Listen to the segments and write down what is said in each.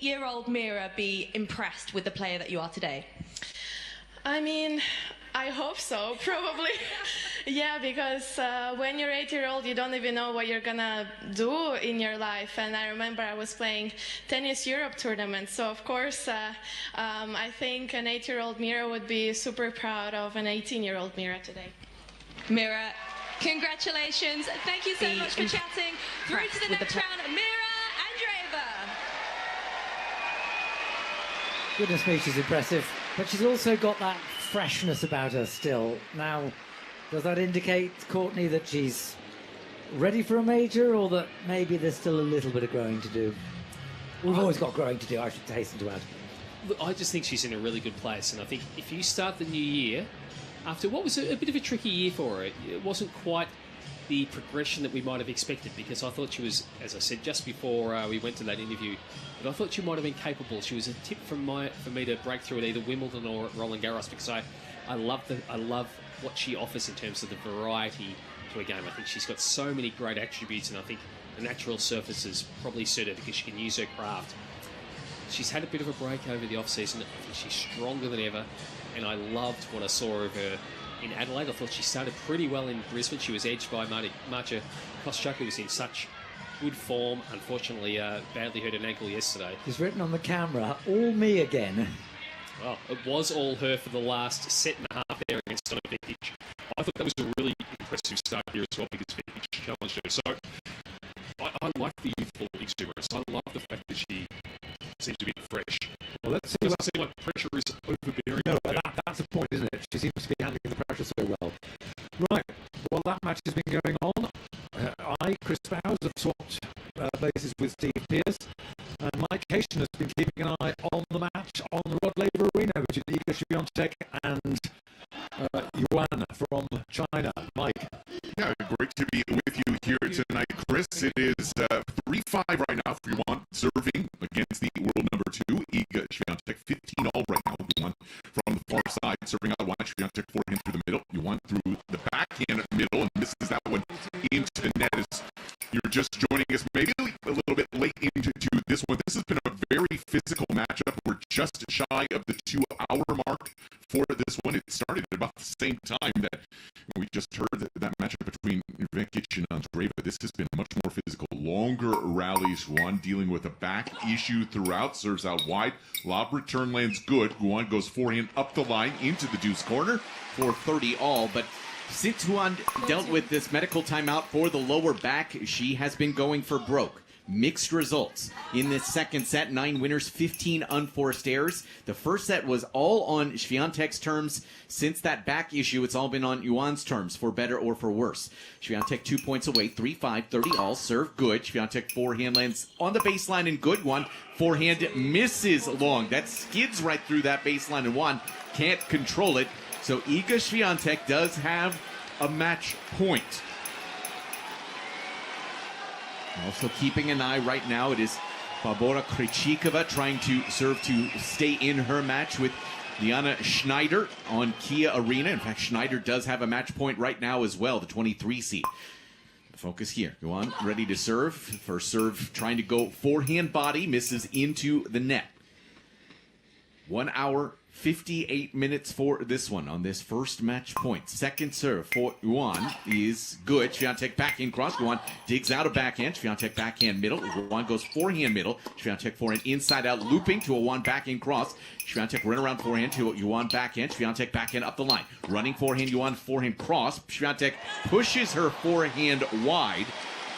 8-year-old Mira be impressed with the player that you are today? I mean, I hope so, probably. Yeah, because when you're 8-year-old, you don't even know what you're gonna do in your life. And I remember I was playing Tennis Europe tournament. So of course, I think an 8-year-old Mira would be super proud of an 18-year-old Mira today. Mira, congratulations. Thank you so much for chatting. Through to the next round, Mira Andreeva. Goodness me, she's impressive. But she's also got that freshness about her still. Now, does that indicate, Courtney, that she's ready for a major, or that maybe there's still a little bit of growing to do? We've always got growing to do, I should hasten to add. Look, I just think she's in a really good place, and I think if you start the new year, after what was a bit of a tricky year for her, it wasn't quite the progression that we might have expected, because I thought she was, as I said just before we went to that interview, but I thought she might have been capable. She was a tip for me to break through at either Wimbledon or at Roland Garros, because I love what she offers in terms of the variety to a game. I think she's got so many great attributes, and I think the natural surfaces probably suit her because she can use her craft. She's had a bit of a break over the off-season. I think she's stronger than ever, and I loved what I saw of her in Adelaide. I thought she started pretty well in Brisbane. She was edged by Marta Kostyuk, who was in such good form. Unfortunately, badly hurt an ankle yesterday. It's written on the camera, all me again. Well, it was all her for the last set and a half there against Novak. I thought that was a really impressive start here as well, because Bekic challenged her. So I like the youthful exuberance. I love the fact that she seems to be fresh. Well, let's see. Doesn't seem like pressure is overbearing. No, but that's the point, isn't it? She seems to be handling the pressure so well. Right. Well, that match has been going on. Chris Bowers, have swapped places with Steve Pearce. And Mike Cation has been keeping an eye on the match on the Rod Laver Arena, which is Iga Swiatek and Yuan from China. Mike. Yeah, great to be with you here tonight, Chris. It is 3-5 right now for Yuan, serving against the world number 2, Iga Swiatek. 15 all right now. Yuan from the far side, serving out wide. Swiatek forehand through the middle. Yuan through the backhand middle, and misses that one into the net. As you're just joining us, maybe a little bit late into this one. This has been a very physical matchup. We're just shy of the 2-hour mark for this one. It started at about the same time that we just heard that matchup between Bekic and Andreeva. This has been much more physical, longer rallies. Yuan dealing with a back issue throughout, serves out wide. Lob return lands good. Yuan goes forehand up the line into the deuce corner. 4:30 all, but since Yuan dealt with this medical timeout for the lower back, she has been going for broke. Mixed results in this second set. 9 winners, 15 unforced errors. The first set was all on Swiatek's terms. Since that back issue, it's all been on Yuan's terms, for better or for worse. Swiatek 2 points away, 3-5, 30 all. Serve good. Swiatek forehand lands on the baseline and good. One forehand misses long. That skids right through that baseline, and Yuan can't control it. So Iga Swiatek does have a match point. Also keeping an eye right now, it is Barbora Krejcikova trying to serve to stay in her match with Liana Schneider on Kia Arena. In fact, Schneider does have a match point right now as well, the 23 seed. Focus here. Yuan ready to serve. First serve trying to go forehand body, misses into the net. 1 hour, 58 minutes for this one on this first match point. Second serve for Yuan is good. Swiatek backhand cross. Yuan digs out a backhand. Swiatek backhand middle. Yuan goes forehand middle. Swiatek forehand inside out, looping to a Yuan backhand cross. Swiatek run around forehand to Yuan backhand. Swiatek backhand up the line. Running forehand, Yuan forehand cross. Swiatek pushes her forehand wide.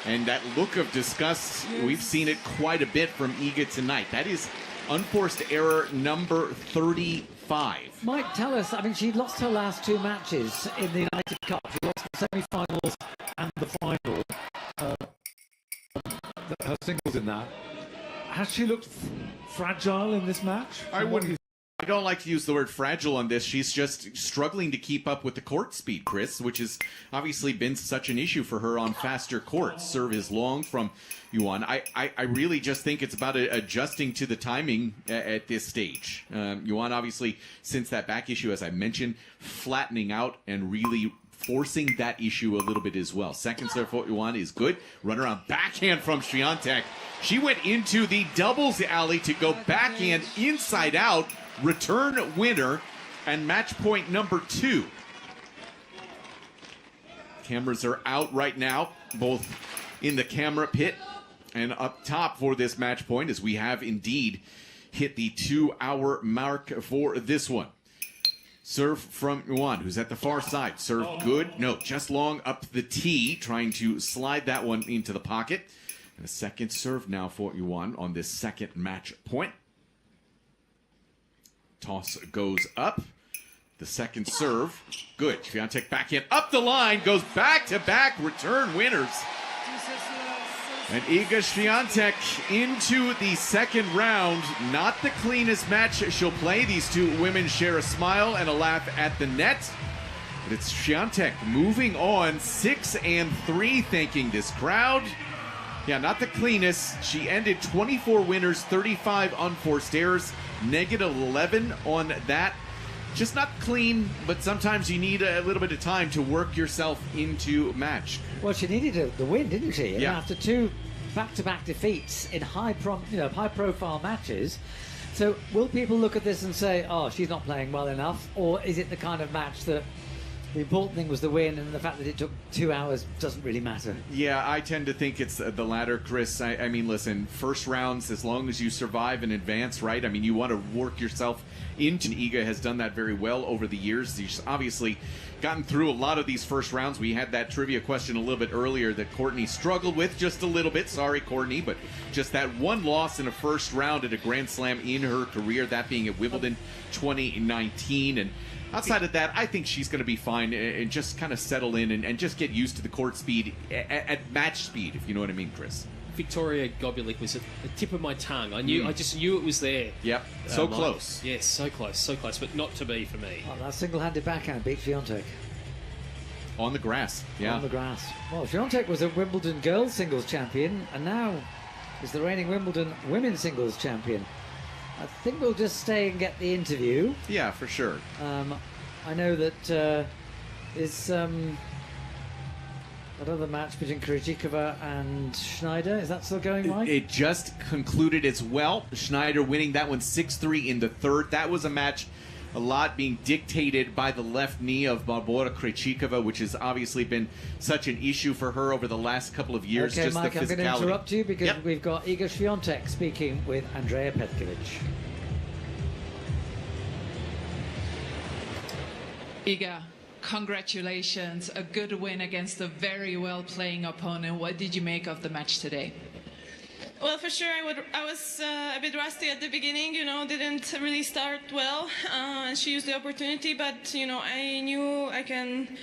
And that look of disgust, we've seen it quite a bit from Iga tonight. That is unforced error number 35. Mike, tell us, I mean, she lost her last 2 matches in the United Cup. She lost the semi-finals and the final. Her singles in that. Has she looked fragile in this match? I don't like to use the word fragile on this. She's just struggling to keep up with the court speed, Chris, which has obviously been such an issue for her on faster courts. Serve is long from Yuan. I really just think it's about adjusting to the timing at this stage. Yuan, obviously, since that back issue, as I mentioned, flattening out and really forcing that issue a little bit as well. Second serve for Yuan is good. Run around backhand from Swiatek. She went into the doubles alley to go backhand inside out, return winner, and match point number 2. Cameras are out right now, both in the camera pit and up top for this match point, as we have indeed hit the 2-hour mark for this one. Serve from Yuan, who's at the far side. Serve good. No, just long up the tee, trying to slide that one into the pocket. And a second serve now for Yuan on this second match point. Toss goes up. The second serve, good. Swiatek back in, up the line, goes back-to-back return winners. And Iga Swiatek into the second round. Not the cleanest match she'll play. These two women share a smile and a laugh at the net. But it's Swiatek moving on, 6-3, thanking this crowd. Yeah, not the cleanest. She ended 24 winners, 35 unforced errors, -11 on that. Just not clean, but sometimes you need a little bit of time to work yourself into match. Well, she needed the win, didn't she? Yeah. After 2 back-to-back defeats in high-profile matches. So will people look at this and say, oh, she's not playing well enough? Or is it the kind of match that the important thing was the win, and the fact that it took 2 hours doesn't really matter? Yeah, I tend to think it's the latter, Chris. I mean, listen, first rounds, as long as you survive and advance, right? I mean, you want to work yourself into. Iga has done that very well over the years. She's obviously gotten through a lot of these first rounds. We had that trivia question a little bit earlier that Courtney struggled with just a little bit. Sorry, Courtney, but just that one loss in a first round at a Grand Slam in her career, that being at Wimbledon 2019. And outside of that, I think she's going to be fine and just kind of settle in and just get used to the court speed at match speed, if you know what I mean, Chris. Victoria Gobulik was at the tip of my tongue. I just knew it was there. Yep, so close. Yes, so close, but not to be for me. Oh, that single-handed backhand beat Swiatek. On the grass, yeah. On the grass. Well, Swiatek was a Wimbledon girls singles champion, and now is the reigning Wimbledon women's singles champion. I think we'll just stay and get the interview. Yeah, for sure. I know that is another match between Krejcikova and Schneider. Is that still going, Mike? It just concluded as well. Schneider winning that one 6-3 in the third. That was a match a lot being dictated by the left knee of Barbora Krejcikova, which has obviously been such an issue for her over the last couple of years. Okay, just Mike, the I'm going to interrupt you because Yep. we've got Iga Swiatek speaking with Andrea Petkovic. Iga, congratulations. A good win against a very well-playing opponent. What did you make of the match today? Well, for sure, I was a bit rusty at the beginning, didn't really start well, and she used the opportunity, but, I knew I can,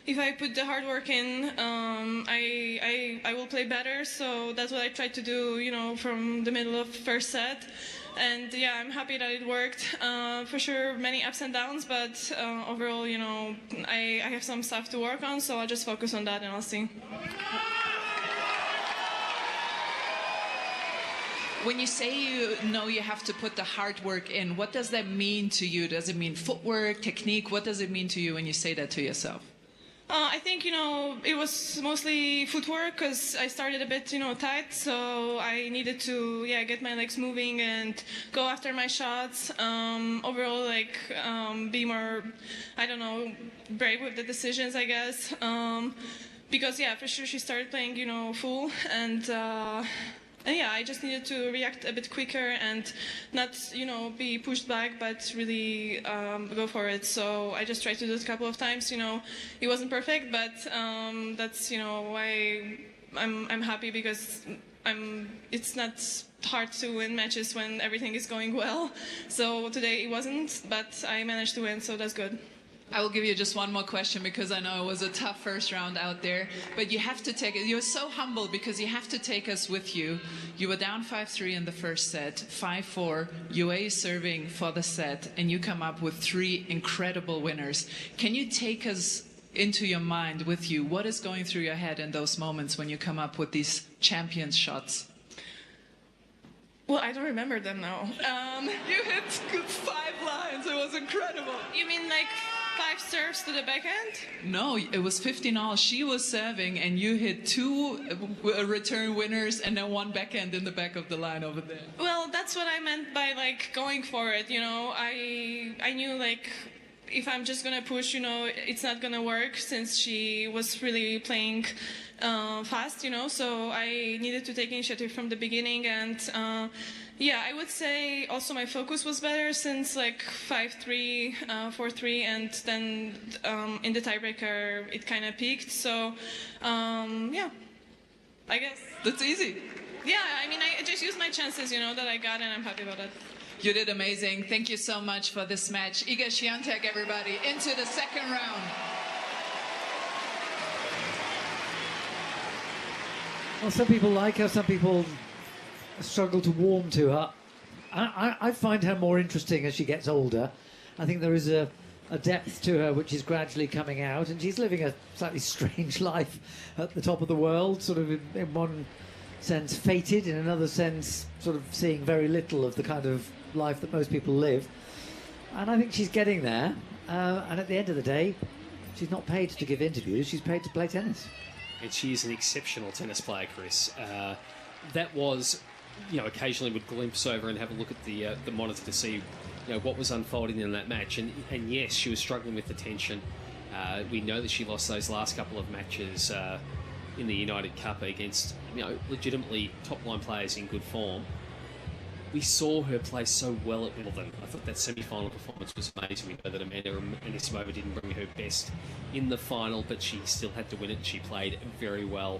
if I put the hard work in, I will play better, so that's what I tried to do, from the middle of first set. And yeah, I'm happy that it worked. For sure, many ups and downs, but overall, I have some stuff to work on, so I'll just focus on that and I'll see. When you say you have to put the hard work in, what does that mean to you? Does it mean footwork, technique? What does it mean to you when you say that to yourself? I think, it was mostly footwork because I started a bit, tight. So I needed to, get my legs moving and go after my shots. Overall, be more, brave with the decisions, I guess. Because, for sure she started playing, full. And I just needed to react a bit quicker and not, be pushed back, but really go for it. So I just tried to do it a couple of times. It wasn't perfect, but that's, why I'm happy because it's not hard to win matches when everything is going well. So today it wasn't, but I managed to win, so that's good. I will give you just one more question because I know it was a tough first round out there, but you have to take it. You're so humble because you have to take us with you. You were down 5-3 in the first set, 5-4. UA is serving for the set, and you come up with 3 incredible winners. Can you take us into your mind with you? What is going through your head in those moments when you come up with these champions shots? Well, I don't remember them now. You hit 5 lines. It was incredible. You mean 5 serves to the backhand? No, it was 15-all. She was serving, and you hit 2 return winners and then 1 backhand in the back of the line over there. Well, that's what I meant by like going for it. You know, I knew like if I'm just gonna push, you know, it's not gonna work since she was really playing fast. You know, so I needed to take initiative from the beginning and. Yeah, I would say also my focus was better since like 5-3, 4-3, and then in the tiebreaker it kind of peaked. So, yeah, I guess. That's easy. Yeah, I mean, I just used my chances, you know, that I got, and I'm happy about it. You did amazing. Thank you so much for this match. Iga Swiatek, everybody, into the second round. Well, some people like her, some people struggle to warm to her. I find her more interesting as she gets older. I think there is a depth to her which is gradually coming out, and she's living a slightly strange life at the top of the world, sort of in one sense fated, in another sense sort of seeing very little of the kind of life that most people live. And I think she's getting there. And at the end of the day, she's not paid to give interviews, she's paid to play tennis. And she's an exceptional tennis player, Chris. That was, you know, occasionally would glimpse over and have a look at the monitor to see, you know, what was unfolding in that match. And yes, she was struggling with the tension. We know that she lost those last couple of matches in the United Cup against, you know, legitimately top-line players in good form. We saw her play so well at Wimbledon. I thought that semi-final performance was amazing. We know that Amanda Anisimova didn't bring her best in the final, but she still had to win it, and she played very well.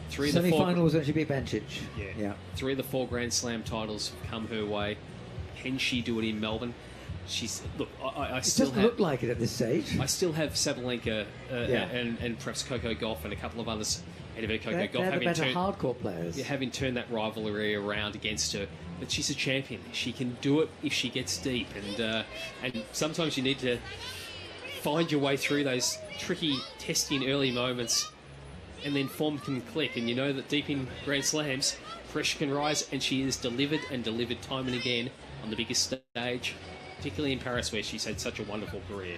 Semi-final was when she beat Bencic. Yeah. 3 of the 4 Grand Slam titles have come her way. Can she do it in Melbourne? She's look. I still doesn't look like it at this stage. I still have Sabalenka and perhaps Coco Gauff and a couple of others ahead of her. Coco Gauff they're the better hardcourt players. Having turned that rivalry around against her, but she's a champion. She can do it if she gets deep, and sometimes you need to find your way through those tricky, testing early moments. And then form can click, and you know that deep in Grand Slams, pressure can rise, and she has delivered time and again on the biggest stage, particularly in Paris, where she's had such a wonderful career.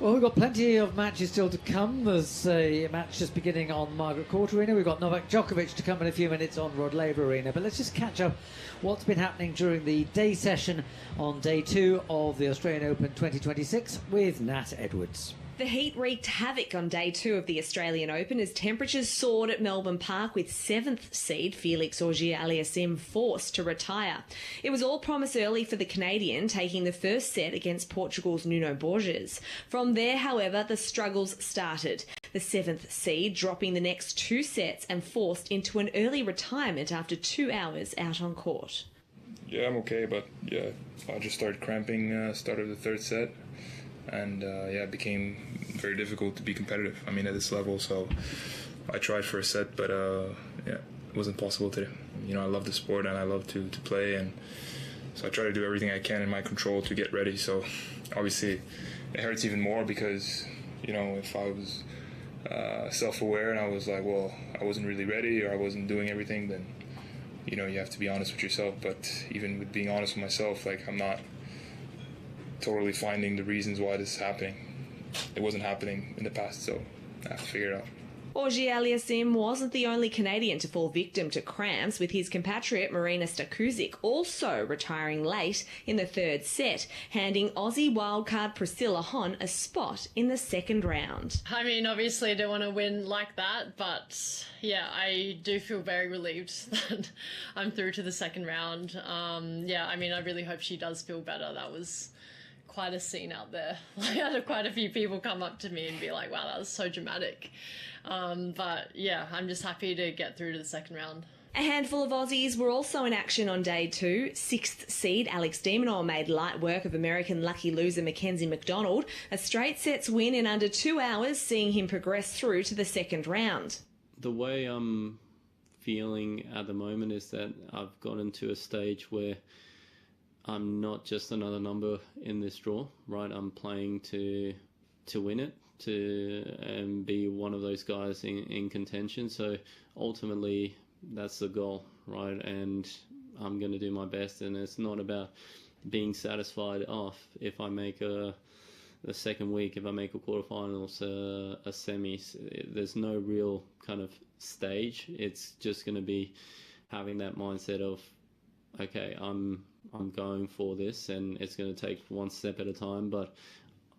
Well, we've got plenty of matches still to come. There's a match just beginning on Margaret Court Arena. We've got Novak Djokovic to come in a few minutes on Rod Laver Arena. But let's just catch up what's been happening during the day session on day 2 of the Australian Open 2026 with Nat Edwards. The heat wreaked havoc on day 2 of the Australian Open as temperatures soared at Melbourne Park, with 7th seed Felix Auger-Aliassime forced to retire. It was all promise early for the Canadian, taking the first set against Portugal's Nuno Borges. From there, however, the struggles started. The 7th seed dropping the next 2 sets and forced into an early retirement after 2 hours out on court. Yeah, I'm okay, but yeah, I just started cramping start of the 3rd set. And it became very difficult to be competitive. I mean, at this level, so I tried for a set, but it wasn't possible today. You know, I love the sport and I love to play, and so I try to do everything I can in my control to get ready. So obviously, it hurts even more because, you know, if I was self-aware and I was like, well, I wasn't really ready or I wasn't doing everything, then, you know, you have to be honest with yourself. But even with being honest with myself, like, I'm not totally finding the reasons why this is happening. It wasn't happening in the past, so I have to figure it out. Auger-Aliassime wasn't the only Canadian to fall victim to cramps, with his compatriot Marina Stakuzic also retiring late in the 3rd set, handing Aussie wildcard Priscilla Hon a spot in the 2nd round. I mean, obviously I don't want to win like that, but yeah, I do feel very relieved that I'm through to the 2nd round. I mean, I really hope she does feel better. That was quite a scene out there. I had quite a few people come up to me and be like, wow, that was so dramatic. But yeah, I'm just happy to get through to the 2nd round. A handful of Aussies were also in action on day 2. 6th seed Alex de Minaur made light work of American lucky loser Mackenzie McDonald. A straight sets win in under 2 hours, seeing him progress through to the 2nd round. The way I'm feeling at the moment is that I've gotten to a stage where I'm not just another number in this draw, right? I'm playing to win it, to be one of those guys in contention. So ultimately, that's the goal, right? And I'm going to do my best. And it's not about being satisfied if I make a the second week, if I make a quarterfinals, a semis, there's no real kind of stage. It's just going to be having that mindset of, okay, I'm going for this, and it's going to take one step at a time. But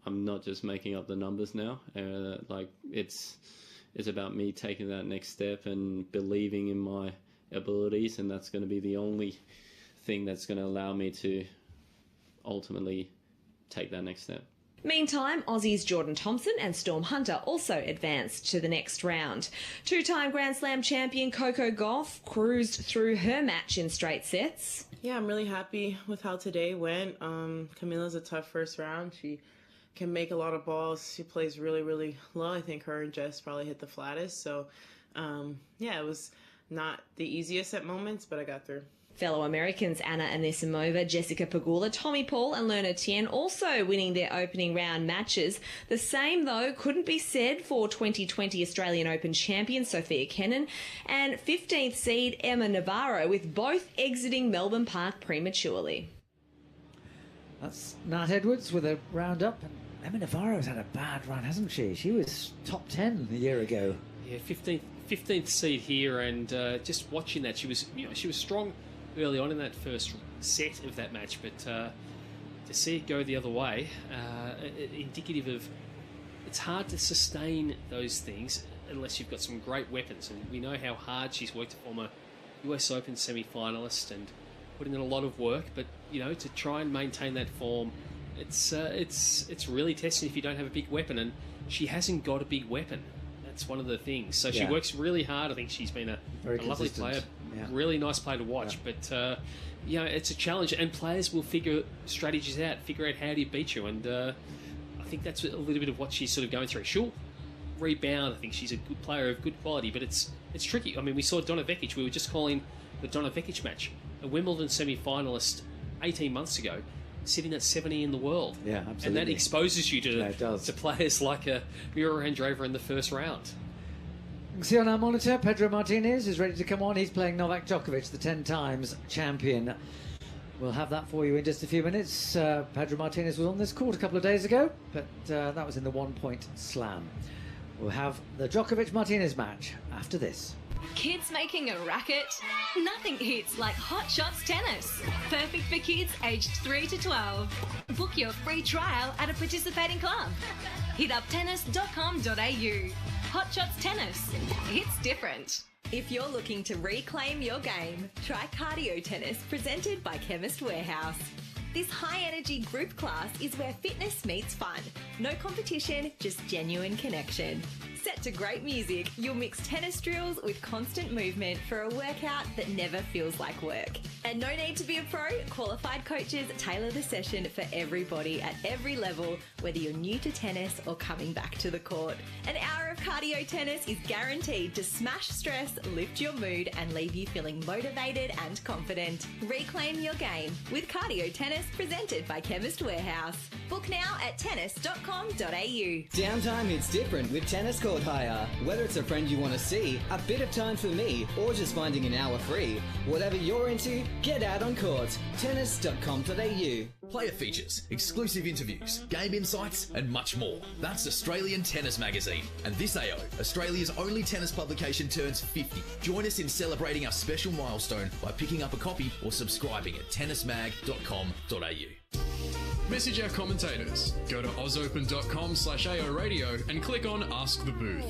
I'm not just making up the numbers now. It's about me taking that next step and believing in my abilities, and that's going to be the only thing that's going to allow me to ultimately take that next step. Meantime, Aussies Jordan Thompson and Storm Hunter also advanced to the next round. Two-time Grand Slam champion Coco Gauff cruised through her match in straight sets. Yeah, I'm really happy with how today went. Camilla's a tough first round. She can make a lot of balls. She plays really, really low. I think her and Jess probably hit the flattest. So, yeah, it was not the easiest at moments, but I got through. Fellow Americans Anna Anisimova, Jessica Pegula, Tommy Paul and Lerna Tien also winning their opening round matches. The same, though, couldn't be said for 2020 Australian Open champion Sophia Kenin and 15th seed Emma Navarro, with both exiting Melbourne Park prematurely. That's Nat Edwards with a roundup. And Emma Navarro's had a bad run, hasn't she? She was top 10 a year ago. Yeah, 15th seed here, and just watching that, she was strong early on in that first set of that match, but to see it go the other way, indicative of it's hard to sustain those things unless you've got some great weapons, and we know how hard she's worked to form a US Open semi-finalist and putting in a lot of work, but to try and maintain that form, it's really testing if you don't have a big weapon, and she hasn't got a big weapon. That's one of the things. So she works really hard. I think she's been a lovely player, really nice player to watch. But it's a challenge, and players will figure strategies out, figure out how do you beat you, and I think that's a little bit of what she's sort of going through. She'll rebound. I think she's a good player of good quality, but it's tricky. I mean, we saw Donna Vekic. We were just calling the Donna Vekic match, a Wimbledon semi-finalist 18 months ago, sitting at 70 in the world. Yeah, absolutely. And that exposes you to players like Mira Andreeva in the first round. You can see on our monitor, Pedro Martinez is ready to come on. He's playing Novak Djokovic, the 10 times champion. We'll have that for you in just a few minutes. Pedro Martinez was on this court a couple of days ago, but that was in the one-point slam. We'll have the Djokovic-Martinez match after this. Kids making a racket? Nothing hits like Hot Shots Tennis. Perfect for kids aged 3 to 12. Book your free trial at a participating club. Hit up tennis.com.au. Hot Shots Tennis. It's different. If you're looking to reclaim your game, try Cardio Tennis, presented by Chemist Warehouse. This high-energy group class is where fitness meets fun. No competition, just genuine connection. Set to great music, you'll mix tennis drills with constant movement for a workout that never feels like work. And no need to be a pro, qualified coaches tailor the session for everybody at every level, whether you're new to tennis or coming back to the court. An hour of cardio tennis is guaranteed to smash stress, lift your mood, and leave you feeling motivated and confident. Reclaim your game with Cardio Tennis, presented by Chemist Warehouse. Book now at tennis.com.au. Downtime hits different with Tennis Court Hire. Whether it's a friend you want to see, a bit of time for me, or just finding an hour free, whatever you're into, get out on court. Tennis.com.au. Player features, exclusive interviews, game insights, and much more. That's Australian Tennis Magazine. And this AO, Australia's only tennis publication, turns 50. Join us in celebrating our special milestone by picking up a copy or subscribing at tennismag.com.au. Message our commentators. Go to ausopen.com/AO Radio and click on Ask the Booth.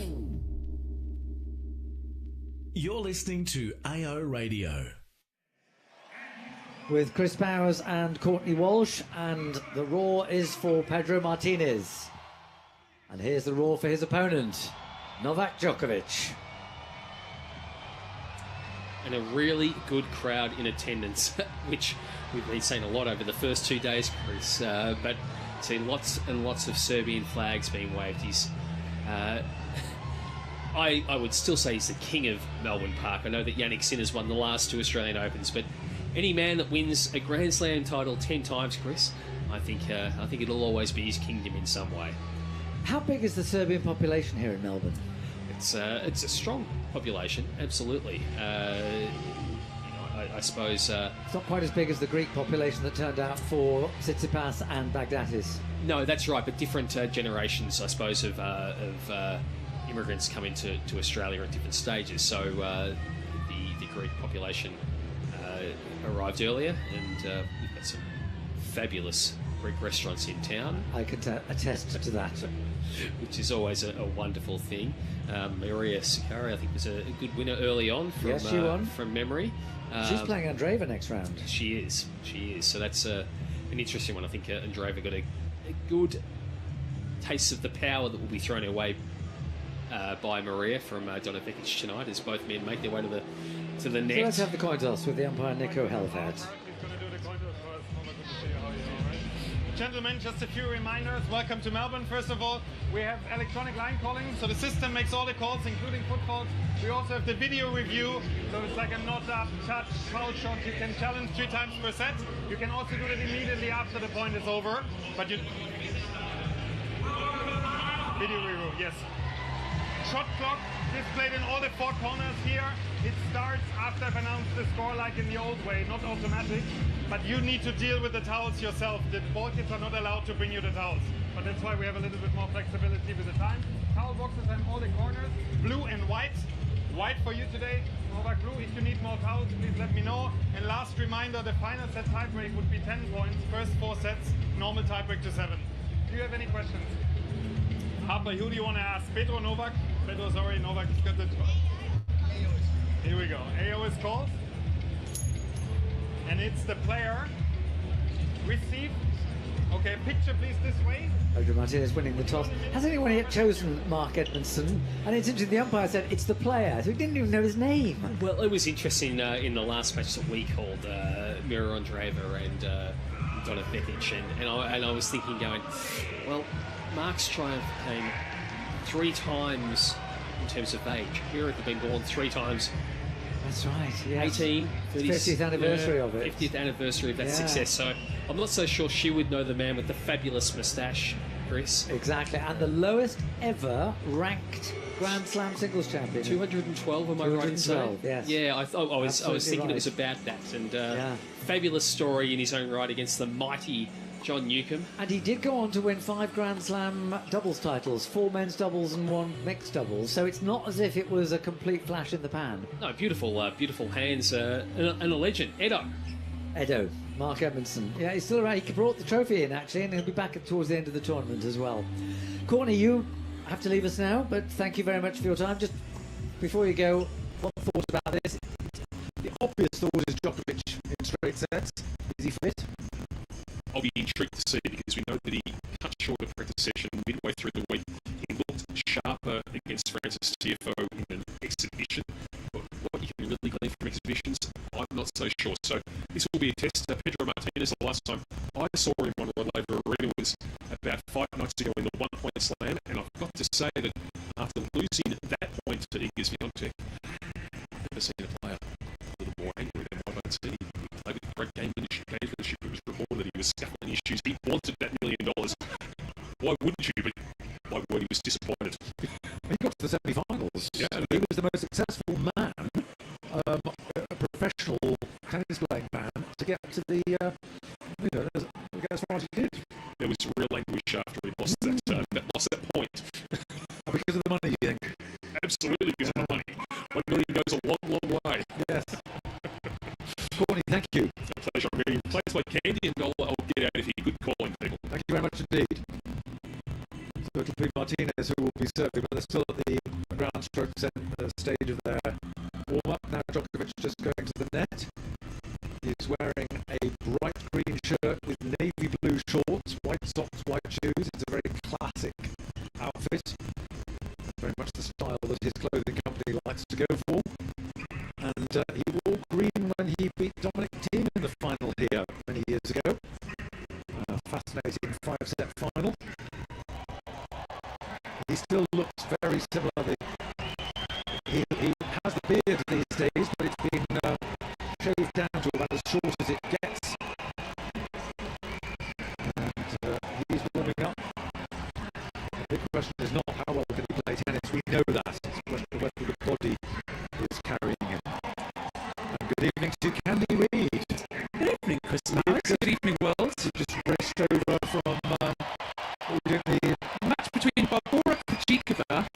You're listening to AO Radio. With Chris Bowers and Courtney Walsh, and the roar is for Pedro Martinez. And here's the roar for his opponent, Novak Djokovic. And a really good crowd in attendance, which we've been seeing a lot over the first 2 days, Chris. But seen lots and lots of Serbian flags being waved. He's, I would still say he's the king of Melbourne Park. I know that Jannik Sinner's won the last 2 Australian Opens, but any man that wins a Grand Slam title 10 times, Chris, I think it'll always be his kingdom in some way. How big is the Serbian population here in Melbourne? It's a strong population, absolutely. I I suppose... it's not quite as big as the Greek population that turned out for Tsitsipas and Baghdatis. No, that's right, but different generations, I suppose, of immigrants come into Australia at different stages. So the Greek population arrived earlier, and we've got some fabulous Greek restaurants in town. I can attest to that. Which is always a wonderful thing. Maria Sakkari, I think, was a good winner early on from, yes, she won. From memory. She's playing Andreeva next round. She is. So that's an interesting one. I think Andreeva got a good taste of the power that will be thrown away by Maria from Donovic tonight as both men make their way to the net. So let's have the coin toss with the umpire Nico Helfert. Gentlemen, just a few reminders. Welcome to Melbourne. First of all, we have electronic line calling, so the system makes all the calls, including foot calls. We also have the video review, so it's like a not up, touch, foul shot. You can challenge 3 times per set. You can also do it immediately after the point is over. But you... Video review, yes. Shot clock displayed in all the 4 corners here. It starts after I've announced the score like in the old way, not automatic. But you need to deal with the towels yourself. The ball kids are not allowed to bring you the towels. But that's why we have a little bit more flexibility with the time. Towel boxes are in all the corners, blue and white. White for you today, Novak blue. If you need more towels, please let me know. And last reminder, the final set tiebreak would be 10 points. First 4 sets, normal tiebreak to 7. Do you have any questions? Harper, who do you want to ask? Pedro, Novak? Pedro, sorry, Novak is good. Here we go. AO is called. And it's the player. Receive. Okay, picture please this way. Pedro Martinez winning the toss. Has anyone yet chosen Mark Edmondson? And it's interesting, the umpire said it's the player, so he didn't even know his name. Well, it was interesting in the last match that we called Mira Andreeva and Donna Bekic, and I was thinking, going, well, Mark's triumph came 3 times in terms of age. Mira had been born 3 times. That's right, yes. 18, 50th anniversary of it. 50th anniversary of that success. So I'm not so sure she would know the man with the fabulous moustache, Chris. Exactly, and the lowest ever ranked Grand Slam singles champion. 212, am I right in saying? Yes. Yeah, I was thinking right. it was about that. And fabulous story in his own right against the mighty John Newcombe. And he did go on to win 5 Grand Slam doubles titles, 4 men's doubles and 1 mixed doubles. So it's not as if it was a complete flash in the pan. No, beautiful, beautiful hands, and a legend, Edo, Mark Edmondson. Yeah, he's still around. He brought the trophy in actually, and he'll be back towards the end of the tournament as well. Courtney, you have to leave us now, but thank you very much for your time. Just before you go, one thought about this. The obvious thought is Djokovic in straight sets. Is he fit? I'll be intrigued to see, because we know that he cut short a practice session midway through the week. He looked sharper against Francis Tiafoe in an exhibition. But what you can really glean from exhibitions, I'm not so sure. So this will be a test. Pedro Martinez, the last time I saw him on the Labour Arena was about 5 nights ago in the 1-point slam, and I've got to say that after losing that point to Iga Swiatek, I've never seen a player a little more angry than what I'd seen. He played with great game leadership. It was reported that he was scuffling issues. He wanted that $1 million. Why wouldn't you? But by the way, he was disappointed. He got to the semi-finals. Yeah, he was the most successful man, a professional tennis playing man, to get to the, as far as he did. There was real anguish after he lost that point. Because of the money, you think? Absolutely, because of the money. $1 million goes a long, long way. Yes. Courtney, thank you. It's a pleasure. I'm very pleased by Candy, and I'll get out of here. Good calling, people. Thank you very much indeed. So it'll be Martinez who will be serving, but they're still at the ground stroke stage of their warm-up. Now Djokovic just going to the net. He's wearing a bright green shirt with navy blue shorts, white socks, white shoes. It's a very classic outfit. Very much the style that his clothing company likes to go for. And he wore green when he beat Dominic Thiem in the final here many years ago. Fascinating 5-set final. He still looks very similar. He has the beard these days, but it's been shaved down to about as short as it gets. And he's warming up. The big question is not how well can he play tennis. We know that. It's a question of whether the body is carrying him. And good evening to Candy Swimming World. She just raced over from the match between Barbora Krejcikova,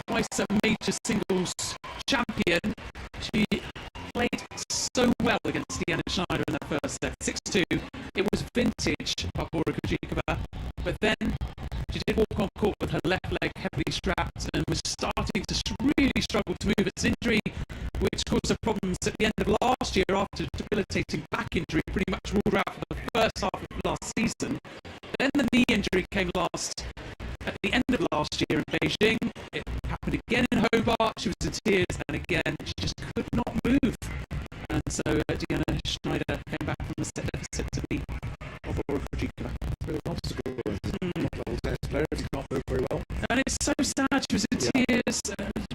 twice a major singles champion. She played so well against Deanna Schneider in that first set, 6-2. It was vintage Barbora Krejcikova, but then she did walk on court with her left leg heavily strapped and was starting to really struggle to move. Its injury, which caused her problems at the end of last year after a debilitating back injury, pretty much ruled her out for the first half of last season. Then the knee injury came last at the end of last year in Beijing. It happened again in Hobart. She was in tears, and again she just could not move. And so Deanna Schneider came back from the set deficit to beat Barbora Krejcikova. It's really an obstacle. Top-level tennis player, she can't move very well. And it's so sad. She was in tears.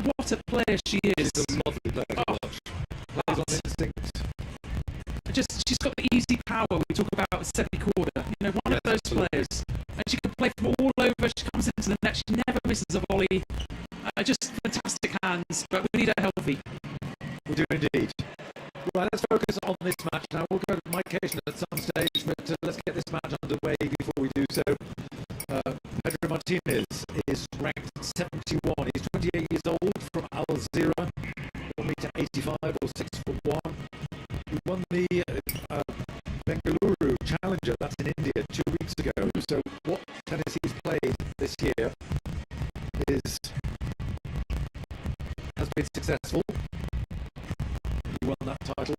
What a player she is. She's a lovely player to watch. Plays on instinct. She's got the easy power we talk about with Sebi Korda. You know, one of those players. And she can play from all over. She comes into the net. She never misses a volley. Just fantastic hands, but we need her healthy. We do indeed. Right, let's focus on this match now. We'll go to Mike Cation at some stage, but let's get this match underway before we do so. Pedro Martinez is ranked 71. He's 28 years old from Alzira, 1m85 or 6'1". He won the Bengaluru Challenger, that's in India, 2 weeks ago. So what tennis he's played this year has been successful. He won that title.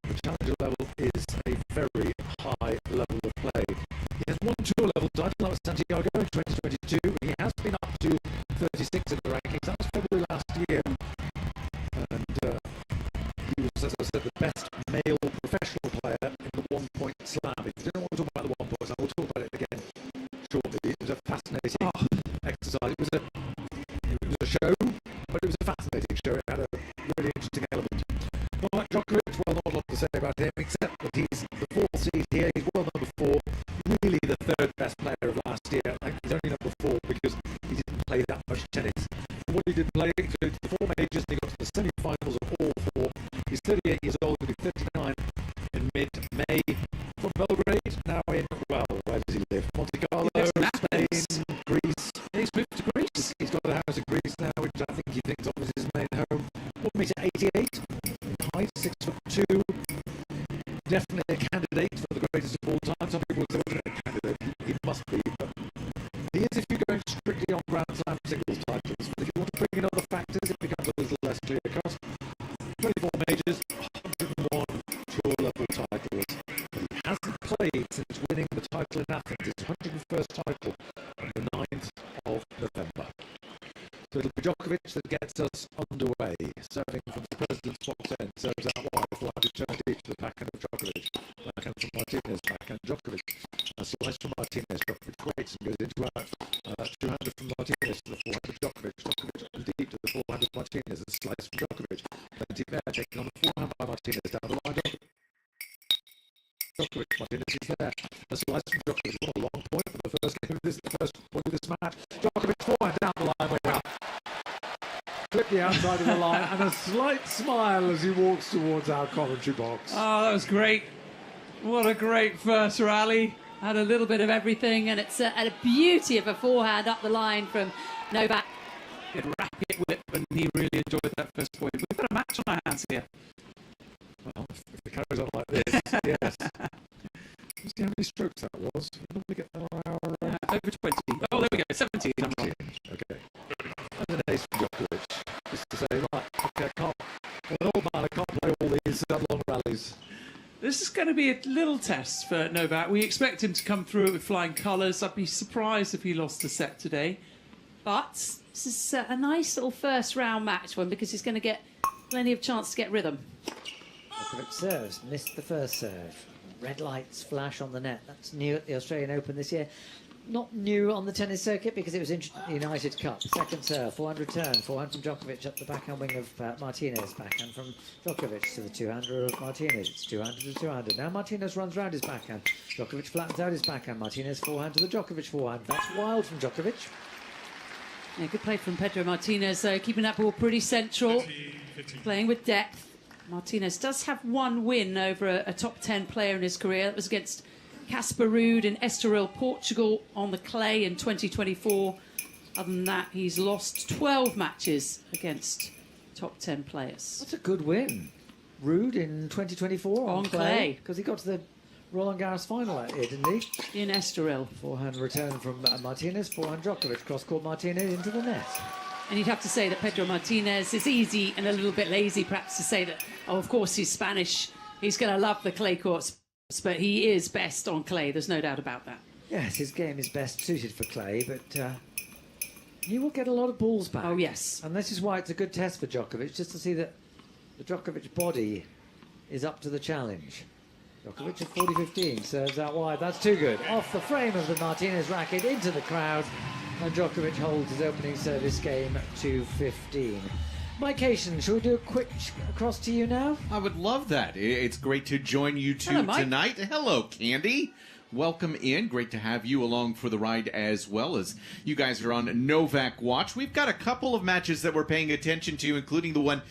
The Challenger level is a very high level of play. He has one tour level title, that was Santiago in 2022. He has been up to 36 in the rankings. That was February last year. And he was, as I said, the best male professional player in the one-point slam. If you don't want to talk about the one-point slam, we'll talk about it again shortly. It was a fascinating exercise. It was a show, but it was a fascinating show. It had a really interesting element. Novak Djokovic, well, not a lot to say about him, except that he's the fourth seed here. He's world number 4, really the third best player of last year. He's only number 4 because he didn't play that much tennis. And what he did play included the 4 majors, and he got to the semi-finals of all 4. He's 38 years old, he'll be 39 in mid-May. From Belgrade, now in, well, where does he live? Monte Carlo, Spain, Greece. He's moved to Greece. He's got a house in Greece now, which I think he thinks of as his main home. 1m88 in height, 6'2". Definitely a candidate for the greatest of all time. Some people say, well, a candidate, he must be, but he is if you're going strictly on Grand Slam singles titles. But if you want to bring in other factors, it becomes a little less clear cut. 24 majors, 101 tour level titles. But he hasn't played since winning the title in Athens. His 101st title on the 9th of November. So it'll be Djokovic that gets us underway. Serving from the President's box end, serves out wide, flat return deep to the backhand of Djokovic. Backhand from Martinez, backhand Djokovic. A slice from Martinez, Djokovic waits and goes into out. Two-handed from Martinez to the forehand of Djokovic. Djokovic deep to the forehand of Martinez. A slice from Djokovic. Plenty there, taken on the forehand by Martinez. Down the line, Djokovic. Martinez is there. A slice from Djokovic. What a long point for the first game of this, the first point of this match. Djokovic forehand down the line, way out. Clip the outside of the line and a slight smile as he walks towards our commentary box. Oh, that was great. What a great first rally. Had a little bit of everything, and it's a beauty of a forehand up the line from Novak. Good racket whip, and he really enjoyed that first point. We've got a match on our hands here. Well, if it carries on like this, yes. Let's see how many strokes that was. We normally get that on our... over 20. Oh, there we go, 17. Okay. And an ace from Djokovic. Just to say, right, okay, an old man, I can't play all these long rallies. This is going to be a little test for Novak. We expect him to come through it with flying colours. I'd be surprised if he lost a set today. But this is a nice little first round match one because he's going to get plenty of chance to get rhythm. Djokovic serves, missed the first serve. Red lights flash on the net. That's new at the Australian Open this year. Not new on the tennis circuit because it was in the United Cup. Second serve, forehand return. Forehand from Djokovic up the backhand wing of Martinez. Backhand from Djokovic to the two-hander of Martinez. It's two-hander to two-hander. Now Martinez runs round his backhand. Djokovic flattens out his backhand. Martinez forehand to the Djokovic forehand. That's wild from Djokovic. Yeah, good play from Pedro Martinez, keeping that ball pretty central, playing with depth. Martinez does have one win over a top 10 player in his career. That was against Casper Ruud in Estoril, Portugal, on the clay in 2024. Other than that, he's lost 12 matches against top 10 players. That's a good win. Ruud in 2024 on clay. Because he got to the Roland Garros final that year, didn't he? In Estoril. Forehand return from Martinez, forehand Djokovic, cross-court Martinez into the net. And you'd have to say that Pedro Martinez is easy and a little bit lazy, perhaps, to say that, oh, of course, he's Spanish. He's going to love the clay courts, but he is best on clay. There's no doubt about that. Yes, his game is best suited for clay, but he will get a lot of balls back. Oh, yes. And this is why it's a good test for Djokovic, just to see that the Djokovic body is up to the challenge. Djokovic at 40-15, serves out wide. That's too good. Off the frame of the Martinez racket, into the crowd. And Djokovic holds his opening service game to 15. Mike Cation, shall we do a quick across to you now? I would love that. It's great to join you two tonight. Hello, Candy. Welcome in. Great to have you along for the ride as well, as you guys are on Novak Watch. We've got a couple of matches that we're paying attention to, including the one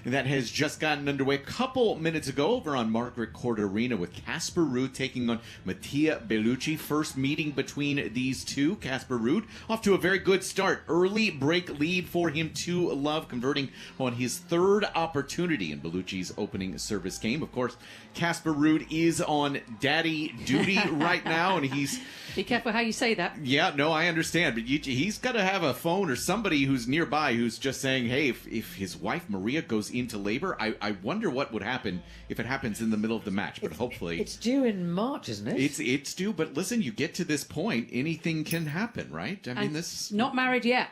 that has just gotten underway a couple minutes ago over on Margaret Court Arena with Casper Ruud taking on Mattia Bellucci. First meeting between these two. Casper Ruud off to a very good start. Early break lead for him, 2-love, converting on his third opportunity in Bellucci's opening service game. Of course, Casper Ruud is on daddy duty right now, and he's... Be careful how you say that. Yeah, no, I understand, but he's got to have a phone or somebody who's nearby who's just saying, hey, if his wife Maria goes into labor, I wonder what would happen if it happens in the middle of the match, but hopefully... It's due in March, isn't it? It's due, but listen, you get to this point, anything can happen, right? I mean, this... Not married yet.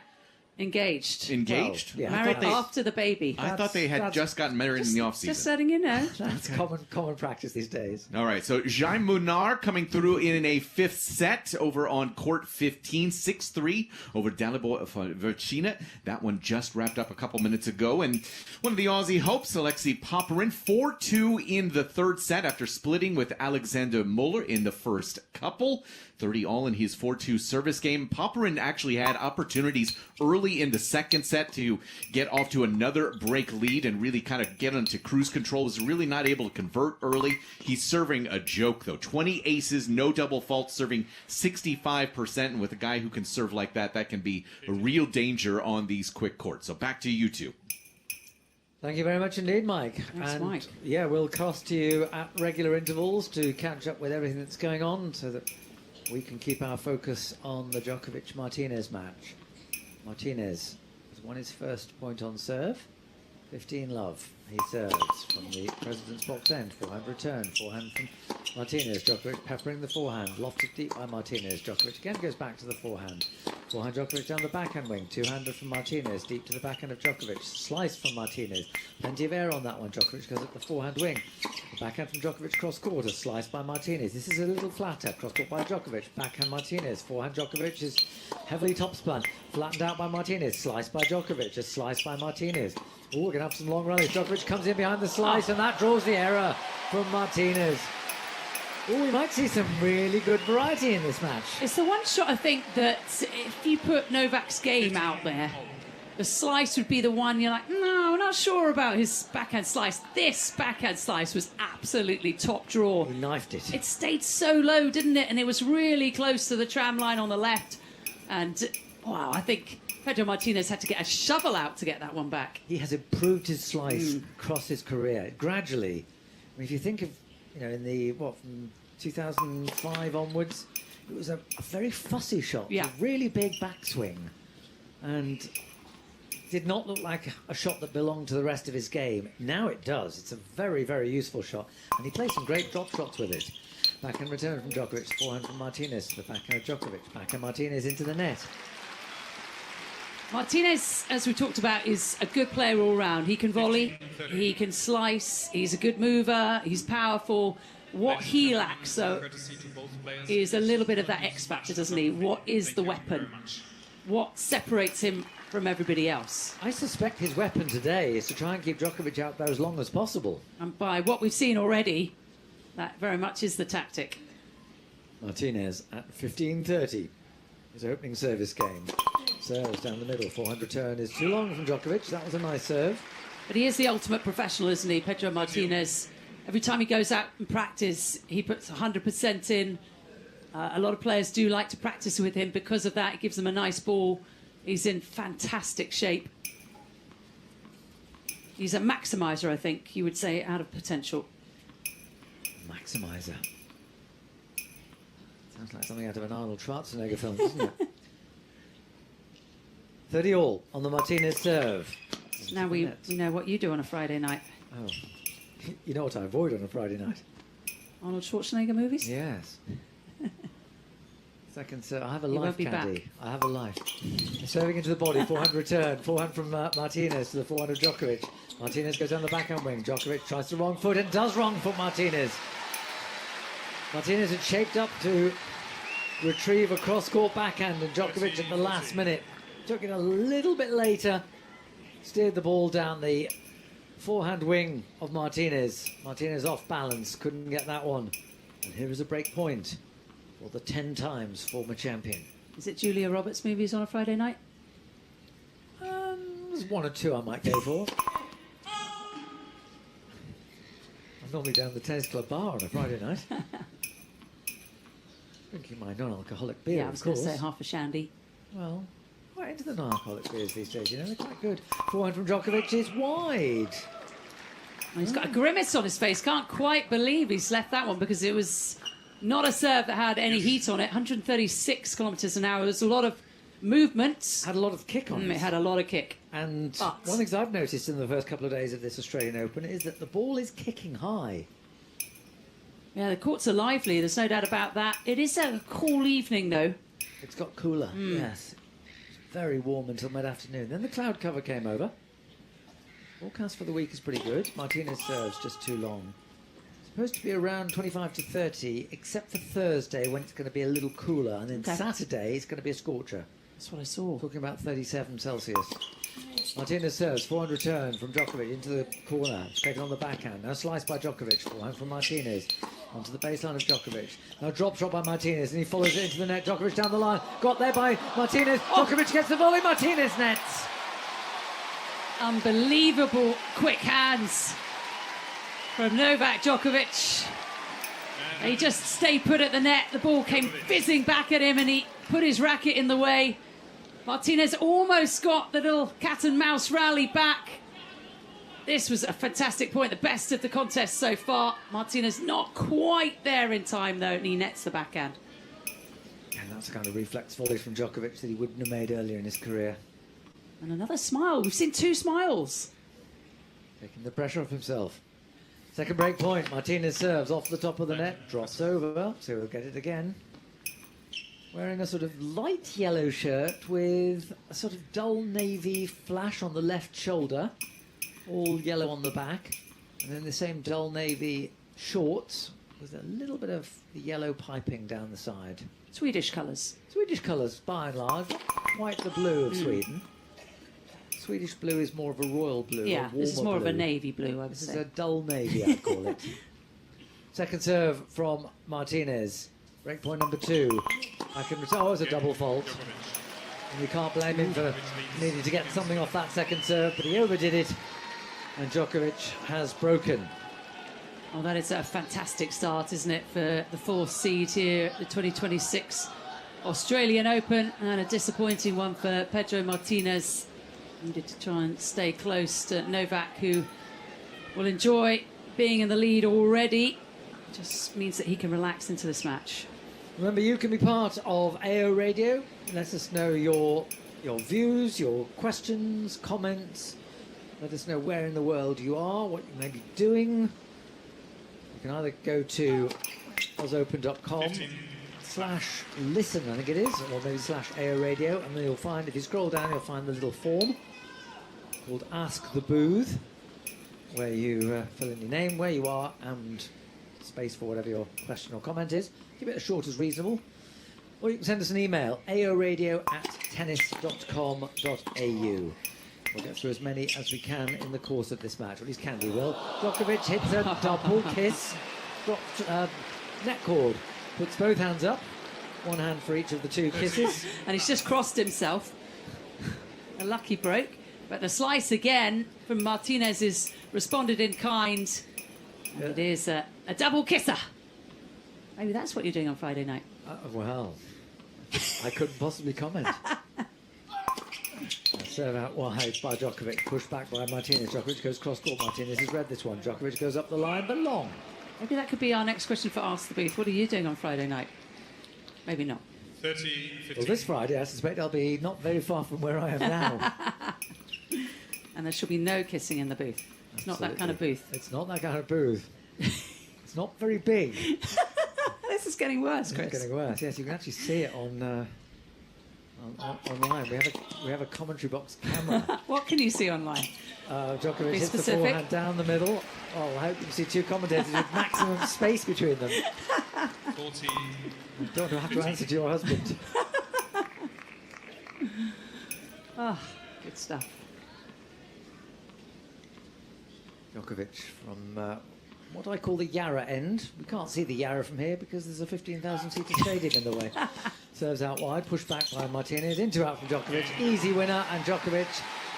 Engaged. Engaged? Well, yeah. Married after the baby. I thought they had just gotten married in the off-season. Just letting you know. That's common practice these days. All right, so Jaime Munar coming through in a fifth set over on court 15, 6-3 over Dalibor Verchina. That one just wrapped up a couple minutes ago. And one of the Aussie hopes, Alexei Popyrin, 4-2 in the third set after splitting with Alexander Muller in the first couple. 30 all in his 4-2 service game. Popyrin actually had opportunities early in the second set to get off to another break lead and really kind of get into cruise control. Was really not able to convert early. He's serving a joke, though. 20 aces, no double faults, serving 65%. And with a guy who can serve like that, that can be a real danger on these quick courts. So back to you two. Thank you very much indeed, Mike. Thanks, Mike. Yeah, we'll cross to you at regular intervals to catch up with everything that's going on so that we can keep our focus on the Djokovic-Martinez match. Martinez has won his first point on serve. 15-love. He serves from the President's box end. Forehand return. Forehand from Martinez. Djokovic peppering the forehand. Lofted deep by Martinez. Djokovic again goes back to the forehand. Forehand Djokovic down the backhand wing. Two-hander from Martinez. Deep to the backhand of Djokovic. Slice from Martinez. Plenty of air on that one. Djokovic goes at the forehand wing. The backhand from Djokovic cross-court. A slice by Martinez. This is a little flatter. Cross-court by Djokovic. Backhand Martinez. Forehand Djokovic is heavily topspun. Flattened out by Martinez. Slice by Djokovic. A slice by Martinez. Oh, we're going to have some long rallies. Djokovic comes in behind the slice, and that draws the error from Martinez. Oh, we might see some really good variety in this match. It's the one shot, I think, that if you put Novak's game out there, the slice would be the one you're like, no, I'm not sure about his backhand slice. This backhand slice was absolutely top draw. He knifed it. It stayed so low, didn't it? And it was really close to the tram line on the left. And, wow, I think Pedro Martinez had to get a shovel out to get that one back. He has improved his slice across his career, gradually. I mean, if you think of, in the, from 2005 onwards, it was a very fussy shot. Yeah. A really big backswing. And did not look like a shot that belonged to the rest of his game. Now it does. It's a very, very useful shot. And he plays some great drop shots with it. Backhand return from Djokovic, forehand from Martinez to the backhand of Djokovic. Backhand Martinez into the net. Martinez, as we talked about, is a good player all round. He can volley, he can slice, he's a good mover, he's powerful. What he lacks, though, is a little bit of that X factor, doesn't he? What is the weapon? What separates him from everybody else? I suspect his weapon today is to try and keep Djokovic out there as long as possible. And by what we've seen already, that very much is the tactic. Martinez at 15-30. His opening service game. Serves down the middle. Forehand return is too long from Djokovic. That was a nice serve. But he is the ultimate professional, isn't he, Pedro Martinez? Every time he goes out and practice, he puts 100% in. A lot of players do like to practice with him because of that. It gives them a nice ball. He's in fantastic shape. He's a maximizer, I think you would say, out of potential. Maximizer. Sounds like something out of an Arnold Schwarzenegger film, doesn't it? 30 all on the Martinez serve. Now we know what you do on a Friday night. Oh, you know what I avoid on a Friday night? Arnold Schwarzenegger movies? Yes. Second serve. I have a You life, won't be Candy. back. I have a life. Serving into the body, forehand return. Forehand from Martinez to the forehand of Djokovic. Martinez goes down the backhand wing. Djokovic tries the wrong foot and does wrong foot Martinez. Martinez had shaped up to retrieve a cross-court backhand, and Djokovic at the last minute took it a little bit later, steered the ball down the forehand wing of Martinez. Martinez off balance, couldn't get that one. And here is a break point for the 10 times former champion. Is it Julia Roberts movies on a Friday night? There's one or two I might go for. I'm normally down the tennis club bar on a Friday night. Drinking my non-alcoholic beer, Yeah, I was of going course. to say half a shandy. Well, quite into the non-alcoholic beers these days, you know, they're quite good. Forehand from Djokovic is wide. And he's got a grimace on his face. Can't quite believe he's left that one because it was not a serve that had any heat on it. 136 kilometres an hour. There's a lot of movement. Had a lot of kick on it. It had a lot of kick. And But one thing I've noticed in the first couple of days of this Australian Open is that the ball is kicking high. yeah, the courts are lively. There's no doubt about that. It is a cool evening, though. It's got cooler, yes. It's very warm until mid-afternoon. Then the cloud cover came over. Forecast for the week is pretty good. Martinez serves just too long. Supposed to be around 25 to 30, except for Thursday when it's going to be a little cooler. And then Okay. Saturday it's going to be a scorcher. That's what I saw. Talking about 37 Celsius. Martinez serves, forehand return from Djokovic into the corner. Taken on the backhand. Now sliced by Djokovic. Forehand from Martinez. Onto the baseline of Djokovic. Now drop shot by Martinez and he follows it into the net. Djokovic down the line. Got there by Martinez. Djokovic gets the volley. Martinez nets. Unbelievable quick hands from Novak Djokovic. He just stayed put at the net. The ball came fizzing back at him and he put his racket in the way. Martinez almost got the little cat and mouse rally back. This was a fantastic point, the best of the contest so far. Martinez not quite there in time though, and he nets the backhand. And that's the kind of reflex volleys from Djokovic that he wouldn't have made earlier in his career. And another smile. We've seen 2 smiles. Taking the pressure off himself. Second break point. Martinez serves off the top of the net. Drops over. So he'll get it again. Wearing a sort of light yellow shirt with a sort of dull navy flash on the left shoulder. All yellow on the back. And then the same dull navy shorts with a little bit of the yellow piping down the side. Swedish colours. Swedish colours, by and large. Not quite the blue of Sweden. Swedish blue is more of a royal blue. Yeah, a this is warmer more of a blue. navy blue, I would This say. is a dull navy, I'd call it. Second serve from Martinez. Break point number 2. I can oh, it was a double fault. And you can't blame him for needing to get something off that second serve, but he overdid it. And Djokovic has broken. Oh, that is a fantastic start, isn't it, for the 4th seed here at the 2026 Australian Open, and a disappointing one for Pedro Martinez. Needed to try and stay close to Novak, who will enjoy being in the lead already. Just means that he can relax into this match. Remember, you can be part of AO Radio. Let us know your views, your questions, comments. Let us know where in the world you are, what you may be doing. You can either go to ozopen.com/listen, I think it is, or maybe /AO Radio, and then you'll find, if you scroll down, you'll find the little form called Ask the Booth, where you fill in your name, where you are, and space for whatever your question or comment is. Keep it as short as reasonable. Or you can send us an email, aoradio@tennis.com.au. We'll get through as many as we can in the course of this match. Or at least Candy will. Djokovic hits a double kiss. Dropped net cord. Puts both hands up. One hand for each of the 2 kisses. And he's just crossed himself. A lucky break. But the slice again from Martinez is responded in kind. And it is a double kisser. Maybe that's what you're doing on Friday night. Well, I couldn't possibly comment. Serve out wide by Djokovic, pushed back by Martinez. Djokovic goes cross-court. Martinez has read this one. Djokovic goes up the line, but long. Maybe that could be our next question for Ask the Booth. What are you doing on Friday night? Maybe not. 30, 50. Well, this Friday, I suspect I'll be not very far from where I am now. And there shall be no kissing in the booth. It's not that kind of booth. It's not that kind of booth. It's not very big. This is getting worse, Chris. It's getting worse. Yes, you can actually see it online. We have a commentary box camera. What can you see online? Djokovic hits the forehand down the middle. Oh, I hope you can see two commentators with maximum space between them. 40. You don't have to answer to your husband. Oh, good stuff. Djokovic from what I call the Yarra end. We can't see the Yarra from here because there's a 15,000-seater stadium in the way. Serves out wide, pushed back by Martinez, into out from Djokovic. Easy winner, and Djokovic,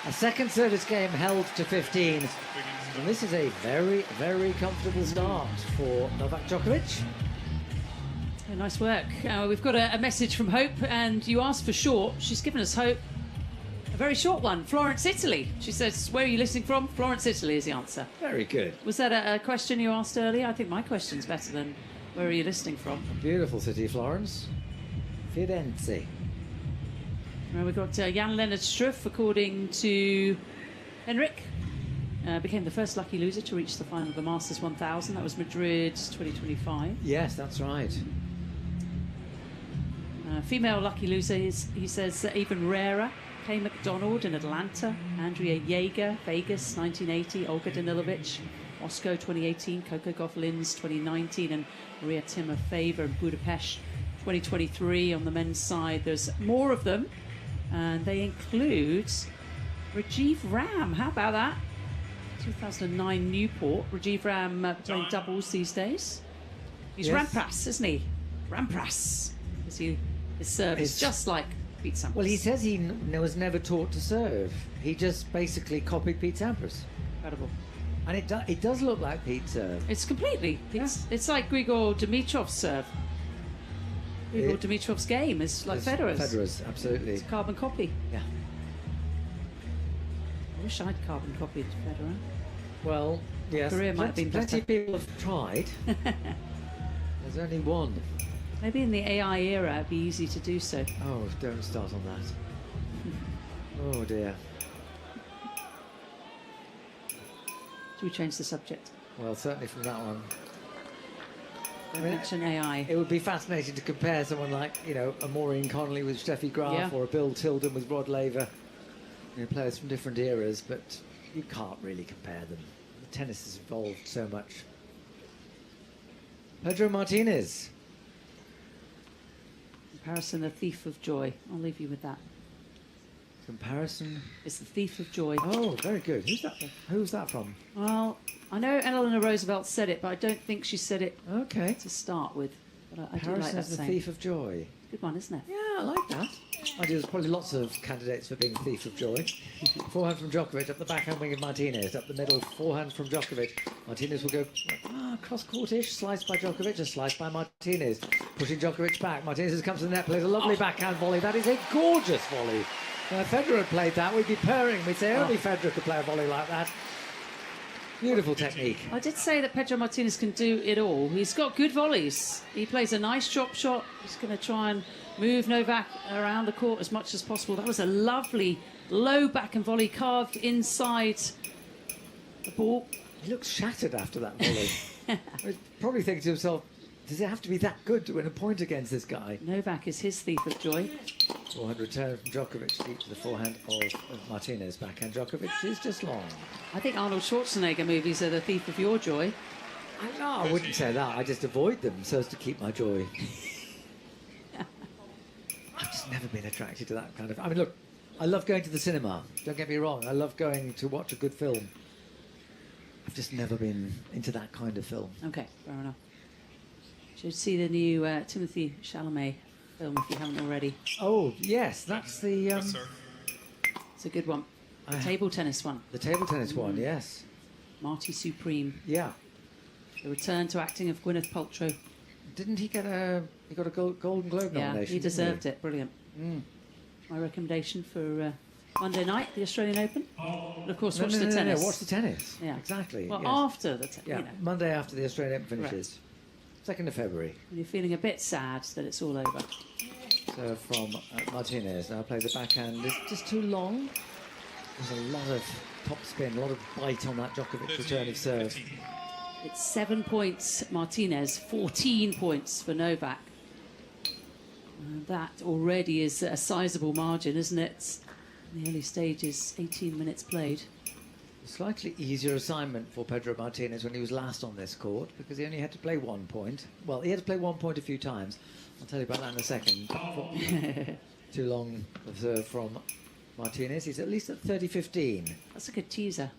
a second service game held to 15. And this is a very, very comfortable start for Novak Djokovic. Oh, nice work. We've got a message from Hope, and you asked for short. She's given us Hope. A very short one. Florence, Italy. She says, where are you listening from? Florence, Italy is the answer. Very good. Was that a question you asked earlier? I think my question's better than where are you listening from? A beautiful city, Florence. Firenze. Well, we've got Jan-Lennard Struff, according to Henrik. Became the first lucky loser to reach the final of the Masters 1000. That was Madrid 2025. Yes, that's right. Female lucky loser is, he says, even rarer. Kay McDonald in Atlanta, Andrea Jaeger, Vegas 1980, Olga Danilovic, Moscow 2018, Coco Gauff-Linz 2019, and Maria Timofeeva in Budapest 2023. On the men's side, there's more of them, and they include Rajiv Ram. How about that? 2009 Newport. Rajiv Ram playing doubles these days. He's Yes. Rampras, isn't he? Rampras. His serve is just like Pete Sampras. Well, he says he was never taught to serve. He just basically copied Pete Sampras. Incredible. And it does look like Pete's serve. It's completely. It's like Grigor Dimitrov's serve. Grigor Dimitrov's game is like Federer's. Federer's, absolutely. It's a carbon copy. Yeah. I wish I'd carbon copied Federer. Well, yes. Career might have been Plenty better. of people have tried. There's only one. Maybe in the AI era it'd be easy to do so. Oh, don't start on that. Oh dear. Should we change the subject? Well, certainly from that one. Don't mention AI. It would be fascinating to compare someone like, a Maureen Connolly with Steffi Graf, Yeah. or a Bill Tilden with Rod Laver. Players from different eras, but you can't really compare them. The tennis has evolved so much. Pedro Martinez. Comparison, the thief of joy. I'll leave you with that. Comparison. It's the thief of joy. Oh, very good. Who's that from? Well, I know Eleanor Roosevelt said it, but I don't think she said it Okay. to start with. But I do like Comparison that is the saying. thief of joy. Good one, isn't it? Yeah, I like that. There's probably lots of candidates for being thief of joy. Forehand from Djokovic, up the backhand wing of Martinez, up the middle, forehand from Djokovic. Martinez will go cross-court-ish, sliced by Djokovic, a slice by Martinez. Pushing Djokovic back. Martinez has come to the net, plays a lovely backhand volley. That is a gorgeous volley. If Federer had played that, we'd be purring. We'd say only Federer could play a volley like that. Beautiful technique. I did say that Pedro Martinez can do it all. He's got good volleys. He plays a nice drop shot. He's going to try and move Novak around the court as much as possible. That was a lovely low backhand volley carved inside the ball. He looks shattered after that volley. He's probably thinking to himself, does it have to be that good to win a point against this guy? Novak is his thief of joy. Forehand return from Djokovic, deep to the forehand of Martinez. Backhand Djokovic is just long. I think Arnold Schwarzenegger movies are the thief of your joy. I wouldn't say that. I just avoid them so as to keep my joy. I've just never been attracted to that kind of... I mean, look, I love going to the cinema. Don't get me wrong. I love going to watch a good film. I've just never been into that kind of film. Okay, fair enough. Should see the new Timothée Chalamet film if you haven't already. Oh, yes, that's the... It's a good one. The table tennis one. The table tennis one, yes. Marty Supreme. Yeah. The return to acting of Gwyneth Paltrow. Didn't he get he got a Golden Globe nomination? Yeah, he deserved it. Brilliant. Mm. My recommendation for Monday night, the Australian Open. And of course, watch the No, tennis. watch the tennis. Yeah. Exactly. Well, yes. after the tennis. Yeah, You know. Monday after the Australian Open finishes. 2nd of February. When you're feeling a bit sad that it's all over. So from Martinez, now plays the backhand. It's just too long. There's a lot of topspin, a lot of bite on that Djokovic returning serve. It's 7 points, Martinez, 14 points for Novak. And that already is a sizable margin, isn't it? In the early stages, 18 minutes played. Slightly easier assignment for Pedro Martinez when he was last on this court because he only had to play 1 point. Well, he had to play 1 point a few times. I'll tell you about that in a second. Too long of serve from Martinez. He's at least at 30-15. That's a good teaser.